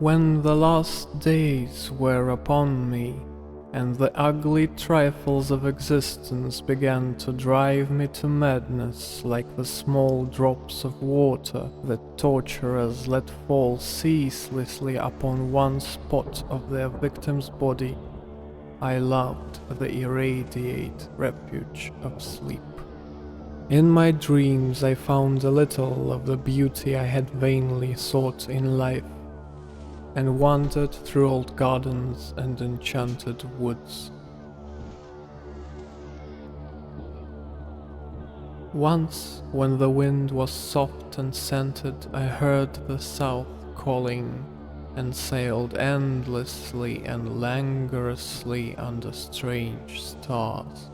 When the last days were upon me, and the ugly trifles of existence began to drive me to madness like the small drops of water that torturers let fall ceaselessly upon one spot of their victim's body, I loved the irradiate refuge of sleep. In my dreams I found a little of the beauty I had vainly sought in life, and wandered through old gardens and enchanted woods. Once, when the wind was soft and scented, I heard the south calling, and sailed endlessly and languorously under strange stars.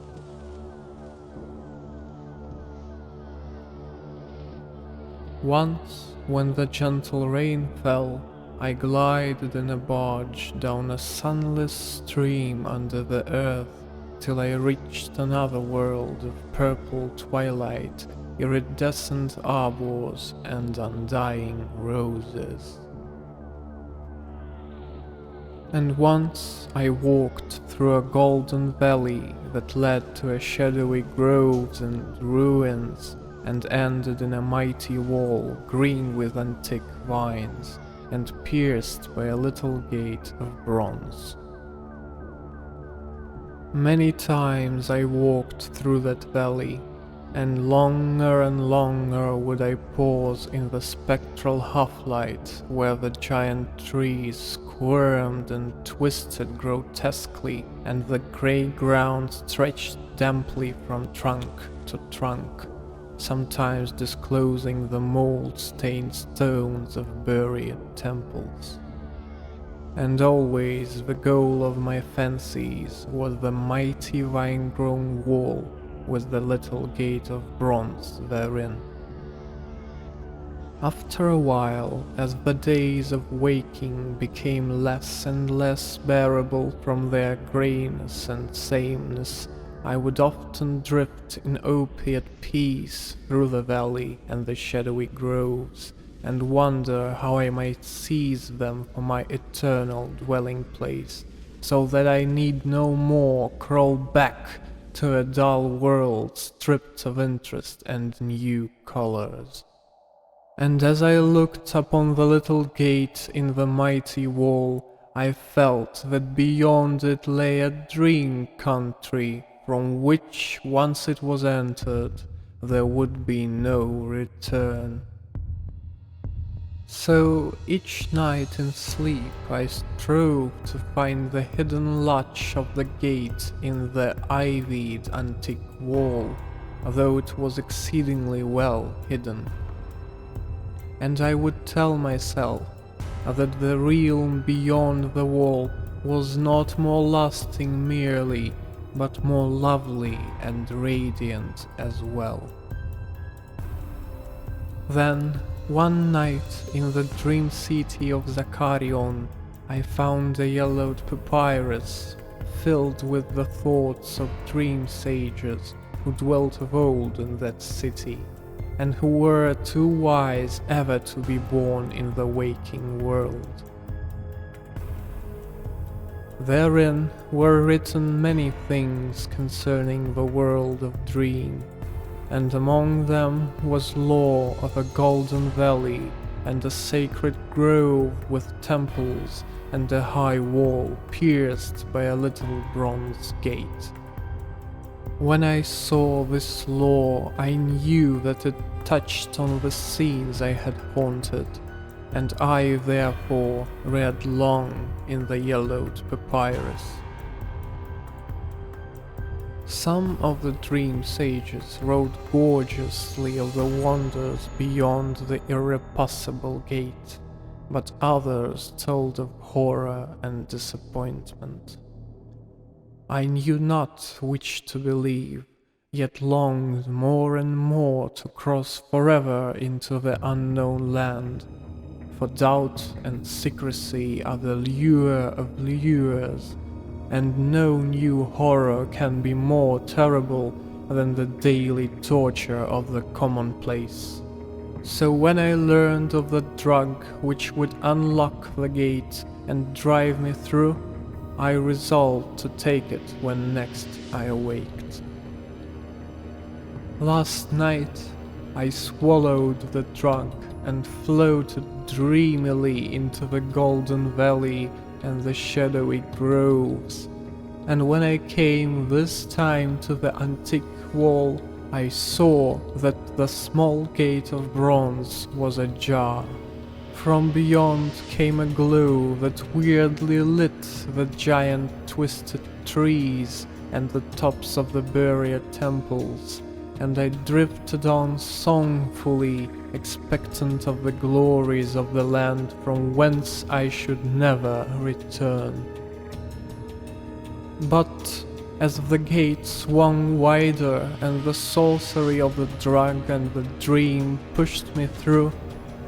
Once, when the gentle rain fell, I glided in a barge down a sunless stream under the earth till I reached another world of purple twilight, iridescent arbors, and undying roses. And once I walked through a golden valley that led to a shadowy groves and ruins, and ended in a mighty wall green with antique vines, and pierced by a little gate of bronze. Many times I walked through that valley, and longer would I pause in the spectral half-light where the giant trees squirmed and twisted grotesquely, and the grey ground stretched damply from trunk to trunk, sometimes disclosing the mold-stained stones of buried temples. And always the goal of my fancies was the mighty vine-grown wall with the little gate of bronze therein. After a while, as the days of waking became less and less bearable from their greyness and sameness, I would often drift in opiate peace through the valley and the shadowy groves, and wonder how I might seize them for my eternal dwelling place, so that I need no more crawl back to a dull world stripped of interest and new colors. And as I looked upon the little gate in the mighty wall, I felt that beyond it lay a dream country from which, once it was entered, there would be no return. So each night in sleep I strove to find the hidden latch of the gate in the ivied antique wall, though it was exceedingly well hidden. And I would tell myself that the realm beyond the wall was not more lasting merely, but more lovely and radiant as well. Then, one night in the dream city of Zakarion, I found a yellowed papyrus filled with the thoughts of dream sages who dwelt of old in that city, and who were too wise ever to be born in the waking world. Therein were written many things concerning the world of dream, and among them was lore of a golden valley and a sacred grove with temples and a high wall pierced by a little bronze gate. When I saw this lore, I knew that it touched on the scenes I had haunted, and I therefore read long in the yellowed papyrus. Some of the dream sages wrote gorgeously of the wonders beyond the irrepassable gate, but others told of horror and disappointment. I knew not which to believe, yet longed more and more to cross forever into the unknown land, for doubt and secrecy are the lure of lures, and no new horror can be more terrible than the daily torture of the commonplace. So when I learned of the drug which would unlock the gate and drive me through, I resolved to take it when next I awaked. Last night, I swallowed the drug and floated dreamily into the golden valley and the shadowy groves. And when I came this time to the antique wall, I saw that the small gate of bronze was ajar. From beyond came a glow that weirdly lit the giant twisted trees and the tops of the barrier temples, and I drifted on songfully, expectant of the glories of the land from whence I should never return. But as the gate swung wider and the sorcery of the drug and the dream pushed me through,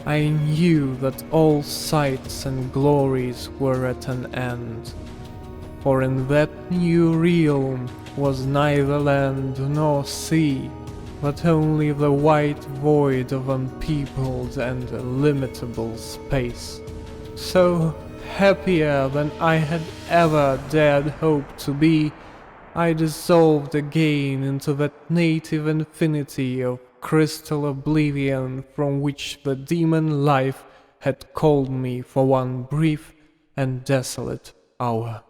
I knew that all sights and glories were at an end. For in that new realm was neither land nor sea, but only the white void of unpeopled and illimitable space. So happier than I had ever dared hope to be, I dissolved again into that native infinity of crystal oblivion from which the demon life had called me for one brief and desolate hour.